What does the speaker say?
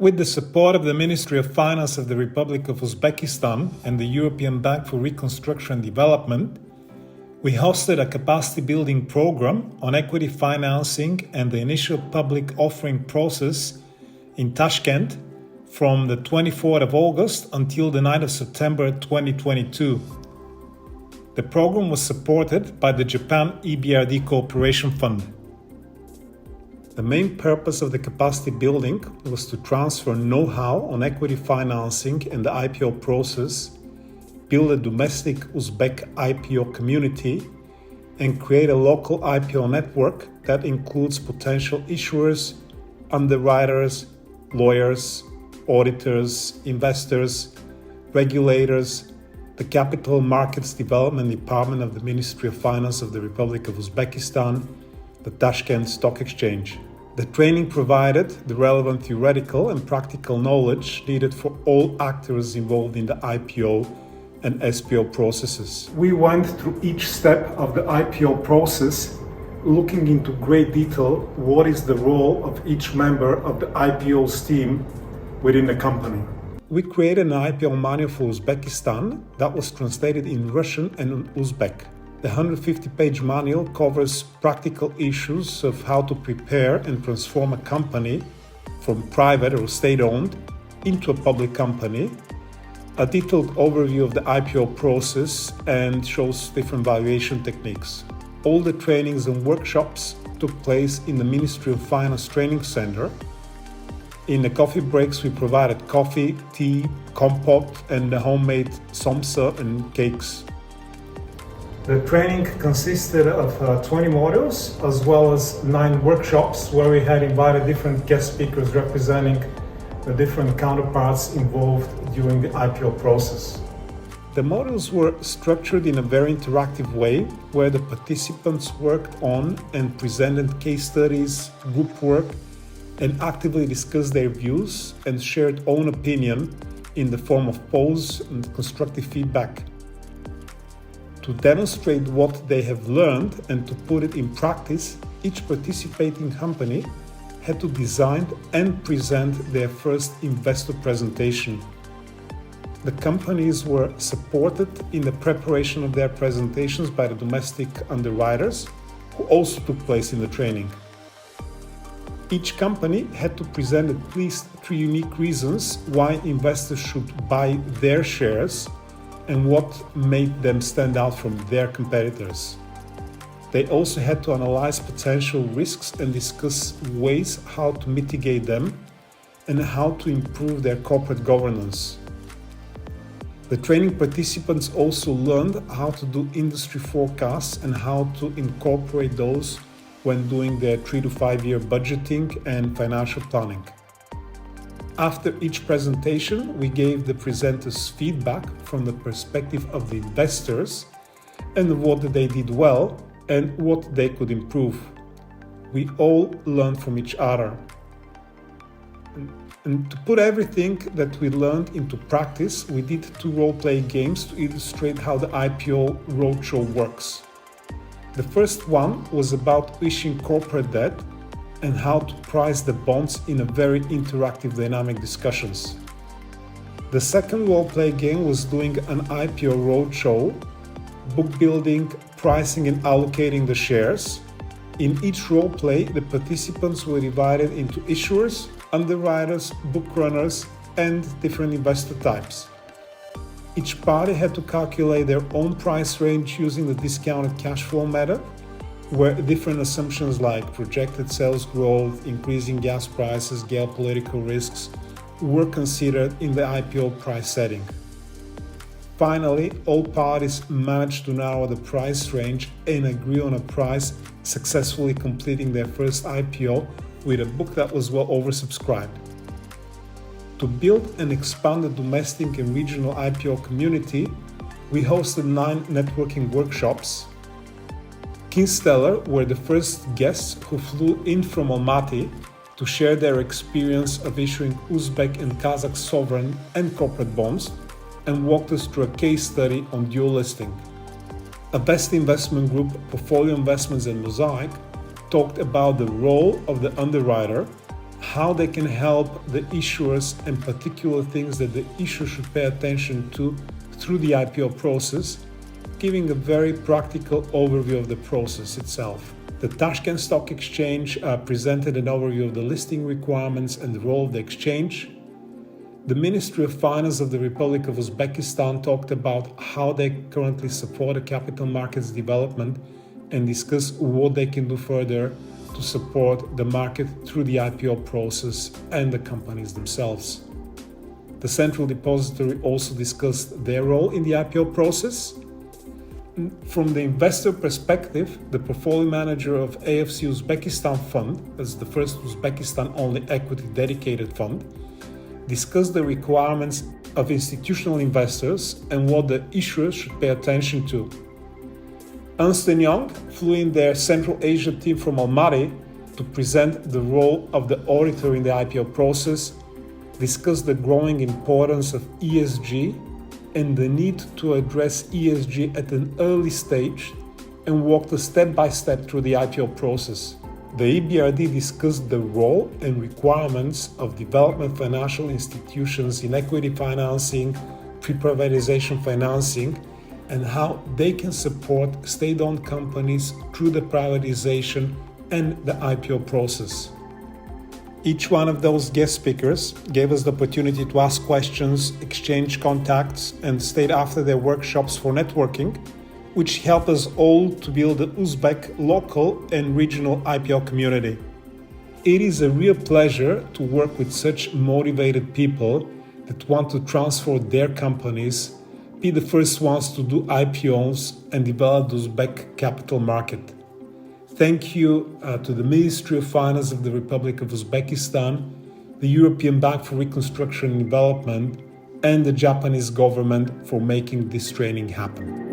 With the support of the Ministry of Finance of the Republic of Uzbekistan and the European Bank for Reconstruction and Development, we hosted a capacity building program on equity financing and the initial public offering process in Tashkent from the 24th of August until the 9th of September 2022. The program was supported by the Japan-EBRD Cooperation Fund. The main purpose of the capacity building was to transfer know-how on equity financing and the IPO process, build a domestic Uzbek IPO community, and create a local IPO network that includes potential issuers, underwriters, lawyers, auditors, investors, regulators, the Capital Markets Development Department of the Ministry of Finance of the Republic of Uzbekistan, the Tashkent Stock Exchange. The training provided the relevant theoretical and practical knowledge needed for all actors involved in the IPO and SPO processes. We went through each step of the IPO process, looking into great detail what is the role of each member of the IPO's team within the company. We created an IPO manual for Uzbekistan that was translated in Russian and Uzbek. The 150-page manual covers practical issues of how to prepare and transform a company from private or state-owned into a public company, a detailed overview of the IPO process, and shows different valuation techniques. All the trainings and workshops took place in the Ministry of Finance Training Center. In the coffee breaks, we provided coffee, tea, compote, and the homemade samsa and cakes. The training consisted of 20 modules as well as 9 workshops where we had invited different guest speakers representing the different counterparts involved during the IPO process. The modules were structured in a very interactive way where the participants worked on and presented case studies, group work, and actively discussed their views and shared own opinion in the form of polls and constructive feedback. To demonstrate what they have learned and to put it in practice, each participating company had to design and present their first investor presentation. The companies were supported in the preparation of their presentations by the domestic underwriters, who also took place in the training. Each company had to present at least 3 unique reasons why investors should buy their shares and what made them stand out from their competitors. They also had to analyze potential risks and discuss ways how to mitigate them and how to improve their corporate governance. The training participants also learned how to do industry forecasts and how to incorporate those when doing their 3 to 5 year budgeting and financial planning. After each presentation, we gave the presenters feedback from the perspective of the investors and what they did well and what they could improve. We all learned from each other. And to put everything that we learned into practice, we did 2 role-play games to illustrate how the IPO roadshow works. The first one was about issuing corporate debt and how to price the bonds in a very interactive dynamic discussions. The second role-play game was doing an IPO roadshow, book building, pricing and allocating the shares. In each role-play, the participants were divided into issuers, underwriters, book runners, and different investor types. Each party had to calculate their own price range using the discounted cash flow method, where different assumptions like projected sales growth, increasing gas prices, geopolitical risks were considered in the IPO price setting. Finally, all parties managed to narrow the price range and agree on a price, successfully completing their first IPO with a book that was well oversubscribed. To build and expand the domestic and regional IPO community, we hosted 9 networking workshops. Kinsteller were the first guests who flew in from Almaty to share their experience of issuing Uzbek and Kazakh sovereign and corporate bonds and walked us through a case study on dual listing. A best investment group, Portfolio Investments and Mosaic, talked about the role of the underwriter, how they can help the issuers and particular things that the issuer should pay attention to through the IPO process, giving a very practical overview of the process itself. The Tashkent Stock Exchange presented an overview of the listing requirements and the role of the exchange. The Ministry of Finance of the Republic of Uzbekistan talked about how they currently support the capital markets development and discuss what they can do further to support the market through the IPO process and the companies themselves. The Central Depository also discussed their role in the IPO process. From the investor perspective, the portfolio manager of AFC Uzbekistan Fund, that's the first Uzbekistan-only equity-dedicated fund, discussed the requirements of institutional investors and what the issuers should pay attention to. Ernst & Young flew in their Central Asia team from Almaty to present the role of the auditor in the IPO process, discussed the growing importance of ESG and the need to address ESG at an early stage, and walked us step by step through the IPO process. The EBRD discussed the role and requirements of development financial institutions in equity financing, pre-privatization financing, and how they can support state-owned companies through the privatization and the IPO process. Each one of those guest speakers gave us the opportunity to ask questions, exchange contacts, and stayed after their workshops for networking, which helped us all to build the Uzbek local and regional IPO community. It is a real pleasure to work with such motivated people that want to transform their companies, be the first ones to do IPOs, and develop the Uzbek capital market. Thank you to the Ministry of Finance of the Republic of Uzbekistan, the European Bank for Reconstruction and Development, and the Japanese government for making this training happen.